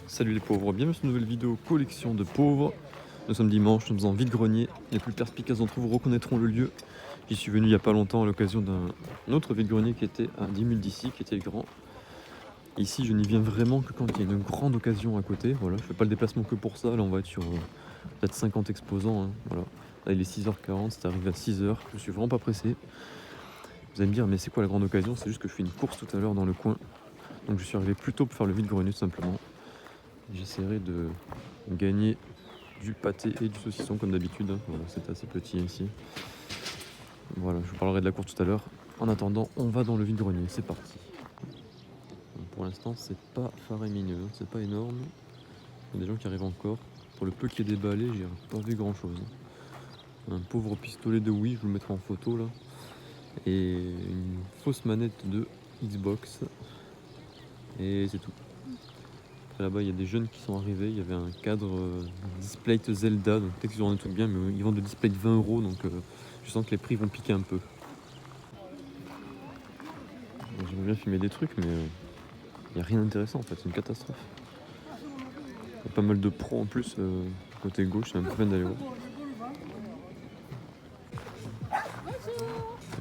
Salut les pauvres, bienvenue sur une nouvelle vidéo collection de pauvres. Nous sommes dimanche, nous sommes en vide-grenier. Les plus perspicaces d'entre vous reconnaîtront le lieu. J'y suis venu il n'y a pas longtemps à l'occasion d'un autre vide-grenier qui était à 10 000 d'ici, qui était grand. Ici, je n'y viens vraiment que quand il y a une grande occasion à côté. Voilà, je fais pas le déplacement que pour ça. Là, on va être sur peut-être 50 exposants. Hein. Voilà. Là, il est 6h40, c'est arrivé à 6h. Je suis vraiment pas pressé. Vous allez me dire, mais c'est quoi la grande occasion? C'est juste que je fais une course tout à l'heure dans le coin. Donc je suis arrivé plus tôt pour faire le vide-grenier tout simplement. J'essaierai de gagner du pâté et du saucisson comme d'habitude. Voilà, c'est assez petit ici. Voilà, je vous parlerai de la course tout à l'heure. En attendant, on va dans le vide-grenier, c'est parti. Pour l'instant, c'est pas faramineux, c'est pas énorme. Il y a des gens qui arrivent encore. Pour le peu qui est déballé, j'ai pas vu grand chose. Un pauvre pistolet de Wii, je vous le mettrai en photo là. Et une fausse manette de Xbox. Et c'est tout. Là-bas, il y a des jeunes qui sont arrivés. Il y avait un cadre display Zelda. Donc peut-être qu'ils ont un truc bien, mais ils vendent des displays de 20 €. Donc je sens que les prix vont piquer un peu. J'aimerais bien filmer des trucs, mais il n'y a rien d'intéressant en fait. C'est une catastrophe. Il y a pas mal de pros en plus. Côté gauche, c'est un peu peine d'aller voir.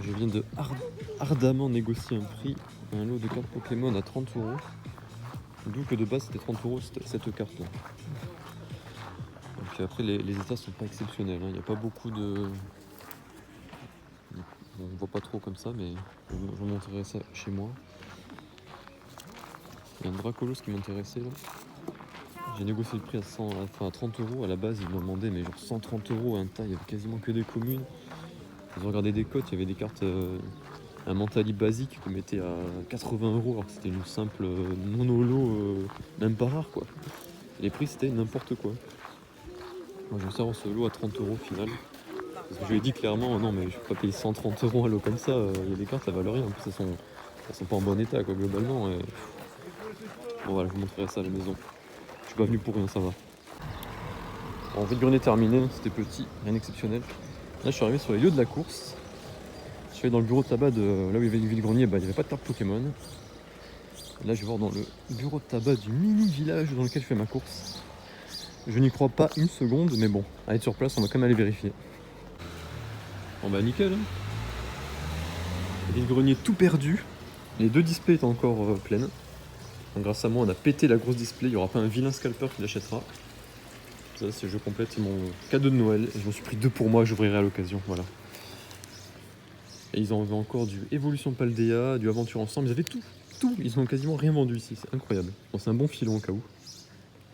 Je viens de ardemment négocier un prix. Un lot de cartes Pokémon à 30 €. D'où que de base c'était 30 € cette carte là. Donc après les états sont pas exceptionnels, hein. Il n'y a pas beaucoup de... On voit pas trop comme ça, mais je vous montrerai ça chez moi. Il y a un Dracolos qui m'intéressait là. J'ai négocié le prix à 30 €. À la base ils m'ont demandé mais genre 130 € un tas, il y avait quasiment que des communes. Ils ont regardé des cotes, il y avait des cartes, un Mentali basique qu'on mettait à 80 € alors que c'était une simple non-holo, même pas rare quoi. Les prix c'était n'importe quoi. Moi je me sers ce lot à 30 € au final. Parce que je lui ai dit clairement, non mais je peux pas payer 130 € à l'eau comme ça, il y a des cartes ça valent rien, en plus elles sont pas en bon état quoi globalement. Et... Bon voilà, je vous montrerai ça à la maison. Je suis pas venu pour rien, ça va. En vide-grenier terminé, c'était petit, rien d'exceptionnel. Là je suis arrivé sur les lieux de la course. Je suis allé dans le bureau de tabac de là où il y avait le vide-grenier, il n'y avait pas de carte Pokémon. Là je vais voir dans le bureau de tabac du mini village dans lequel je fais ma course. Je n'y crois pas une seconde, mais bon, à être sur place, on va quand même aller vérifier. Bon bah nickel, hein. Vide-grenier tout perdu. Les deux displays étaient encore pleines. Donc grâce à moi, on a pété la grosse display. Il n'y aura pas un vilain scalper qui l'achètera. Ça, c'est je complète mon cadeau de Noël. Et je m'en suis pris 2 pour moi, j'ouvrirai à l'occasion. Voilà. Et ils en avaient encore du Evolution Paldea, du Aventure Ensemble. Ils avaient tout. Tout. Ils ont quasiment rien vendu ici. C'est incroyable. Bon, c'est un bon filon au cas où.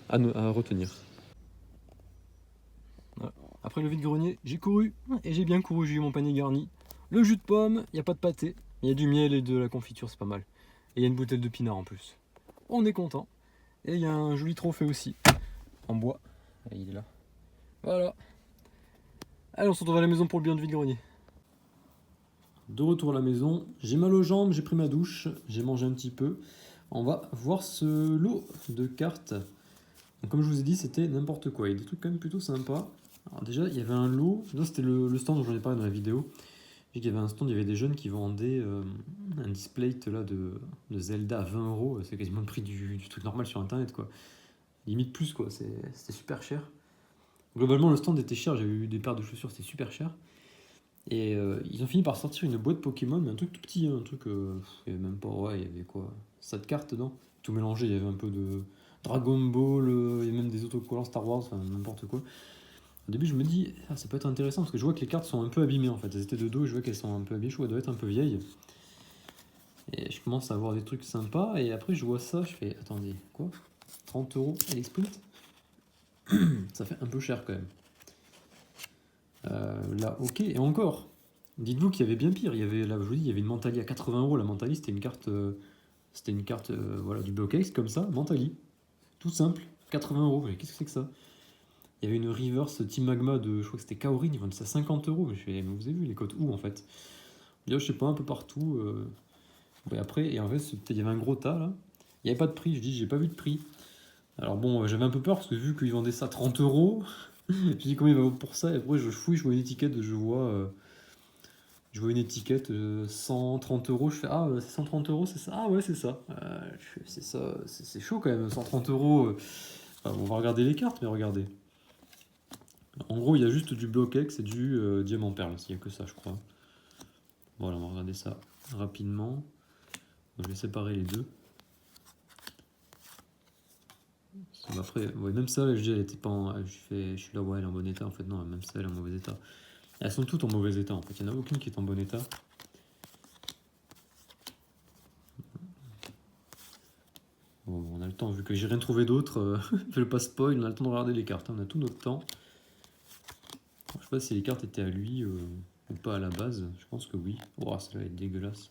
À retenir. Voilà. Après le vide-grenier, j'ai couru. Et j'ai bien couru, j'ai eu mon panier garni. Le jus de pomme, il n'y a pas de pâté. Il y a du miel et de la confiture, c'est pas mal. Et il y a une bouteille de pinard en plus. On est content. Et il y a un joli trophée aussi. En bois. Et il est là. Voilà. Allez, on se retrouve à la maison pour le bilan de vide-grenier. De retour à la maison. J'ai mal aux jambes, j'ai pris ma douche. J'ai mangé un petit peu. On va voir ce lot de cartes. Donc, comme je vous ai dit, c'était n'importe quoi. Il y a des trucs quand même plutôt sympas. Alors déjà, il y avait un lot. Là, c'était le stand dont j'en ai parlé dans la vidéo. Il y avait un stand, il y avait des jeunes qui vendaient un display là, de Zelda à 20 €. C'est quasiment le prix du truc normal sur internet quoi. Limite plus quoi, c'était super cher. Globalement le stand était cher, j'avais eu des paires de chaussures, c'était super cher. Et ils ont fini par sortir une boîte Pokémon, mais un truc tout petit, hein, un truc, il y avait même pas, ouais, il y avait quoi, 7 cartes dedans, tout mélangé, il y avait un peu de Dragon Ball, il y avait même des autocollants Star Wars, enfin n'importe quoi. Au début, je me dis, ah, ça peut être intéressant parce que je vois que les cartes sont un peu abîmées en fait. Elles étaient de dos et je vois qu'elles sont un peu abîmées. Je vois qu'elles doivent être un peu vieilles. Et je commence à avoir des trucs sympas. Et après, je vois ça. Je fais, attendez, quoi 30 € à l'exprint. Ça fait un peu cher quand même. Là, ok. Et encore, dites-vous qu'il y avait bien pire. Il y avait, là, je vous dis, il y avait une Mentali à 80 €. La Mentali, c'était une carte voilà, du Bocase comme ça. Mentali. Tout simple. 80 €. Mais qu'est-ce que c'est que ça? Il y avait une reverse Team Magma de, je crois que c'était Kaorin, ils vendent ça 50 €. Mais je fais, mais vous avez vu les cotes où en fait? Là, je sais pas, un peu partout. Et après, et en fait, il y avait un gros tas là. Il n'y avait pas de prix, je dis, j'ai pas vu de prix. Alors bon, j'avais un peu peur parce que vu qu'ils vendaient ça 30 €, je dis combien il va pour ça. Et après, je fouille, je vois une étiquette, je vois Je vois une étiquette 130 euros. Je fais ah, c'est 130 euros, c'est ça? Ah ouais, c'est ça. C'est ça, c'est chaud quand même, 130 euros. On va regarder les cartes, mais regardez. En gros, il y a juste du Block-X et du Diamant Perle. Il n'y a que ça, je crois. Voilà, on va regarder ça rapidement. Je vais séparer les deux. Après, ouais, même ça, je dis, elle était pas en. Je suis là, ouais, elle est en bon état. En fait, non, même ça, elle est en mauvais état. Elles sont toutes en mauvais état, en fait. Il n'y en a aucune qui est en bon état. Bon, on a le temps, vu que j'ai rien trouvé d'autre. Je vais pas spoil, on a le temps de regarder les cartes. On a tout notre temps. Je sais pas si les cartes étaient à lui ou pas à la base. Je pense que oui. Oh, ça va être dégueulasse.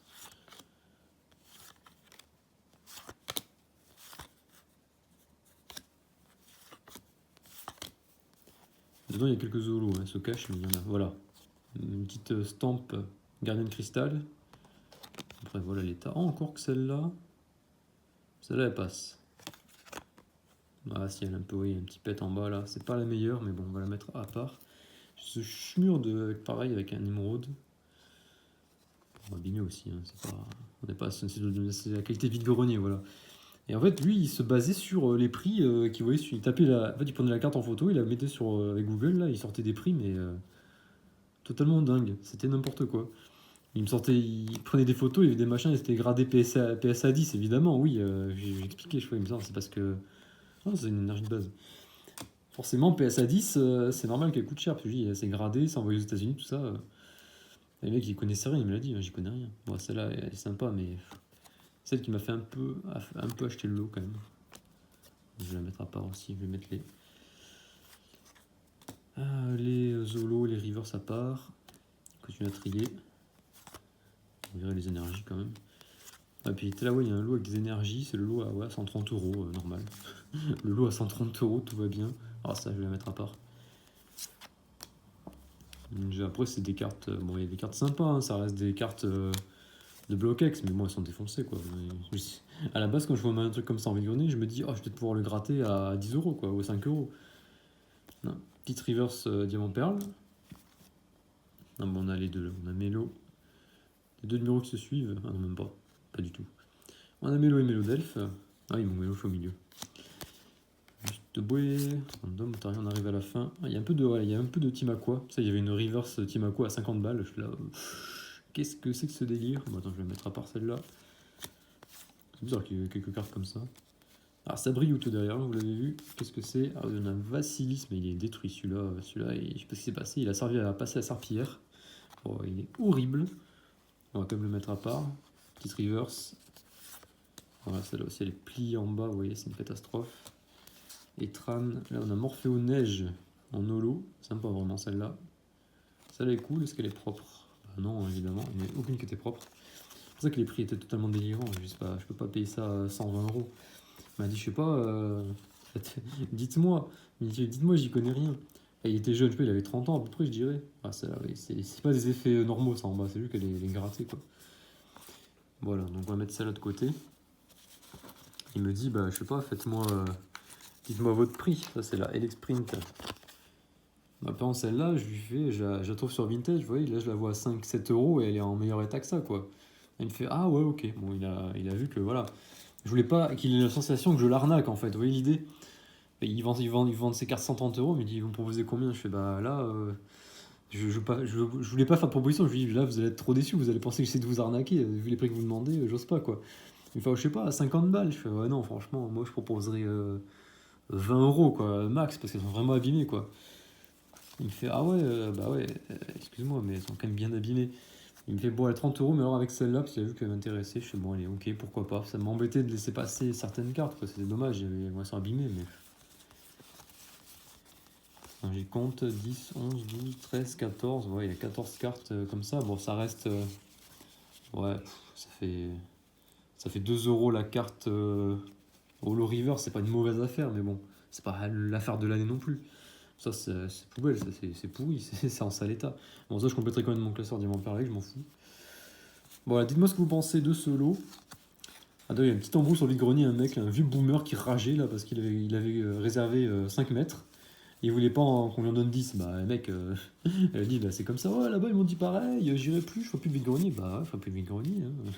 Dedans, il y a quelques zolos, hein, se cache, mais il y en a. Voilà. Une petite stampe gardien de cristal. Après, voilà l'état. Oh, encore que celle-là. Celle-là, elle passe. Ah, si, elle a un peu, oui, un petit pet en bas là. C'est pas la meilleure, mais bon, on va la mettre à part. Ce schmur de, pareil, avec un émeraude. On va abîmer aussi, hein, c'est pas. On n'est pas. C'est la qualité vide-grenier, voilà. Et en fait, lui, il se basait sur les prix qu'il voyait. Il tapait la. En fait, il prenait la carte en photo, il la mettait sur avec Google, là, il sortait des prix, mais totalement dingue. C'était n'importe quoi. Il me sortait, il prenait des photos, il y avait des machins, c'était gradé PSA 10, évidemment, oui, j'ai expliqué, je crois, il me semble, c'est parce que. Non, c'est une énergie de base. Forcément, PSA 10, c'est normal qu'elle coûte cher, parce que c'est gradé, c'est envoyé aux États-Unis, tout ça. Les mecs, ils connaissaient rien, il me l'a dit, j'y connais rien. Bon, celle-là, elle est sympa, mais celle qui m'a fait un peu acheter le lot quand même. Je vais la mettre à part aussi, je vais mettre les Zolo, les Rivers à part. Continue à trier. On verra les énergies quand même. Et puis là, ouais, il y a un lot avec des énergies, c'est le lot à ouais, 130 euros, normal. Le lot à 130 euros, tout va bien. Alors ça, je vais la mettre à part. Après, c'est des cartes. Bon, il y a des cartes sympas, hein, ça reste des cartes de Block-X, mais bon, elles sont défoncées quoi. À la base, quand je vois un truc comme ça en vide-grenier, je me dis, oh, je vais peut-être pouvoir le gratter à 10 euros quoi, ou 5 euros. Non. Petite reverse diamant perle. Non, bon, on a les deux, on a Mélo. Les deux numéros qui se suivent. Ah non, même pas. Pas du tout. On a Mélo et Mélo d'Elf. Ah oui, mon Mélo, je suis au milieu. Juste bouée. Random, on arrive à la fin. Ah, il y a un peu de, ouais, il y a un peu de Team Aqua. Ça, il y avait une reverse Team Aqua à 50 balles. Je suis là. Qu'est-ce que c'est que ce délire? Bon, attends, je vais mettre à part celle-là. C'est bizarre qu'il y ait quelques cartes comme ça. Alors, ça brille tout derrière, vous l'avez vu. Qu'est-ce que c'est? Ah, il y en a un Vassilis, mais il est détruit celui-là. Celui-là, je sais pas ce qui s'est passé. Il a servi à passer la serpillière. Bon, il est horrible. On va quand même le mettre à part. Petite reverse. Voilà, celle-là aussi, elle est pliée en bas. Vous voyez, c'est une catastrophe. Et Tran, là, on a Morphéo Neige en holo. Sympa vraiment celle-là. Celle-là est cool. Est-ce qu'elle est propre? Bah non, évidemment. Il n'y en a aucune qui était propre. C'est pour ça que les prix étaient totalement délirants. Je sais pas, je peux pas payer ça 120 euros. Il m'a dit, je sais pas, dites-moi. Dites-moi, j'y connais rien. Et il était jeune, je sais pas, il avait 30 ans à peu près, je dirais. Ah, celle-là, oui, c'est pas des effets normaux, ça en bas, c'est juste qu'elle est grattée, quoi. Voilà, donc on va mettre celle-là de côté. Il me dit, bah, je sais pas, faites-moi. Dites-moi votre prix. Ça, c'est la LX Print. Bah, par exemple, celle-là, je lui fais, je la trouve sur Vintage, vous voyez, là, je la vois à 5-7 euros et elle est en meilleur état que ça, quoi. Il me fait, ah ouais, ok. Bon, il a vu que, voilà. Je voulais pas qu'il ait la sensation que je l'arnaque, en fait. Vous voyez l'idée? Ils vendent ses cartes 130 euros, mais ils disent, vous me proposez combien? Je fais, bah là, je voulais pas faire de proposition. Je lui dis, là, vous allez être trop déçu, vous allez penser que j'essaie de vous arnaquer. Vu les prix que vous demandez, j'ose pas, quoi. Il me fait, je sais pas, à 50 balles. Je fais, ouais, non, franchement, moi, je proposerais 20 euros, quoi, max, parce qu'elles sont vraiment abîmées, quoi. Il me fait, ah ouais, bah ouais, excuse-moi, mais elles sont quand même bien abîmées. Il me fait, bon, à 30 euros, mais alors avec celle-là, parce qu'il a vu qu'elle m'intéressait, je fais, bon, allez, ok, pourquoi pas. Ça m'embêtait de laisser passer certaines cartes, quoi, c'était dommage, elles sont abîmées, mais. J'y compte 10, 11, 12, 13, 14, ouais, il y a 14 cartes comme ça. Bon, ça reste. Ouais, ça fait 2 euros la carte Holo River, c'est pas une mauvaise affaire, mais bon, c'est pas l'affaire de l'année non plus. Ça, c'est poubelle, c'est pourri, c'est en sale état. Bon, ça, je compléterai quand même mon classeur Diamant Perlé, je m'en fous. Bon, voilà, dites-moi ce que vous pensez de ce lot. Ah, il y a une petite embrouille sur le vide-grenier, un mec, un vieux boomer qui rageait là parce qu'il avait réservé 5 mètres. Il voulait pas qu'on lui en donne 10. Bah, le mec, elle a dit, bah, c'est comme ça, ouais, là-bas, ils m'ont dit pareil, j'irai plus, je ferai plus de vide-grenier. Bah, ouais, je ferai plus de vide-grenier. Hein.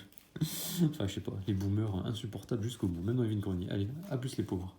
Enfin, je sais pas, les boomers insupportables jusqu'au bout, même dans les vide-greniers. Allez, à plus les pauvres.